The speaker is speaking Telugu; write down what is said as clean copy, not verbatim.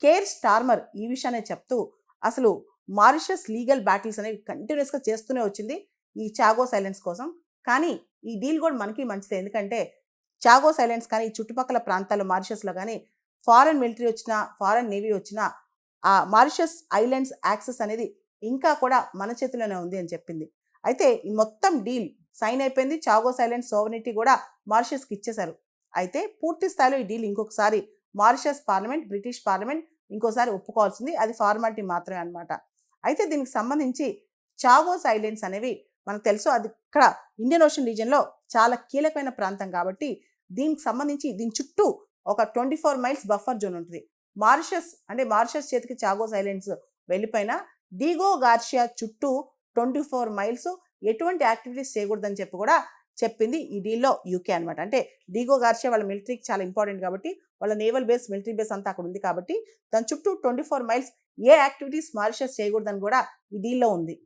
కేర్ స్టార్మర్ ఈ విషయాన్ని చెప్తూ అసలు మారిషస్ లీగల్ బ్యాటిల్స్ అనేవి కంటిన్యూస్గా చేస్తూనే వచ్చింది ఈ చాగోస్ ఐలాండ్స్ కోసం. కానీ ఈ డీల్ కూడా మనకి మంచిదే. ఎందుకంటే చాగోస్ ఐలాండ్స్ కానీ చుట్టుపక్కల ప్రాంతాల్లో మారిషస్లో కానీ ఫారెన్ మిలిటరీ వచ్చినా, ఫారెన్ నేవీ వచ్చినా ఆ మారిషస్ ఐలాండ్స్ యాక్సెస్ అనేది ఇంకా కూడా మన చేతిలోనే ఉంది అని చెప్పింది. అయితే ఈ మొత్తం డీల్ సైన్ అయిపోయింది. చాగోస్ ఐలాండ్స్ సోవరెనిటీ కూడా మారిషస్కి ఇచ్చేశారు. అయితే పూర్తి స్థాయిలో ఈ డీల్ ఇంకొకసారి మారిషస్ పార్లమెంట్, బ్రిటిష్ పార్లమెంట్ ఇంకోసారి ఒప్పుకోవాల్సింది. అది ఫార్మాలిటీ మాత్రమే అనమాట. అయితే దీనికి సంబంధించి చాగోస్ ఐలాండ్స్ అనేవి మనకు తెలుసు, అది ఇక్కడ ఇండియన్ ఓషన్ రీజియన్లో చాలా కీలకమైన ప్రాంతం కాబట్టి దీనికి సంబంధించి దీని చుట్టూ ఒక 24 మైల్స్ బఫర్ జోన్ ఉంటుంది. మారిషస్ చేతికి చాగోస్ ఐలాండ్స్ వెళ్ళిపోయినా డీగో గార్షియా చుట్టూ 24 మైల్స్ ఎటువంటి యాక్టివిటీస్ చేయకూడదని చెప్పి కూడా చెప్పింది ఈ డీల్లో యూకే అనమాట. అంటే డీగో గార్షియా వాళ్ళ మిలిటరీకి చాలా ఇంపార్టెంట్ కాబట్టి, వాళ్ళ నేవల్ బేస్, మిలిటరీ బేస్ అంతా అక్కడ ఉంది కాబట్టి దాని చుట్టూ 24 మైల్స్ ఏ యాక్టివిటీస్ మారిషస్ చేయకూడదని కూడా ఈ డీల్లో ఉంది.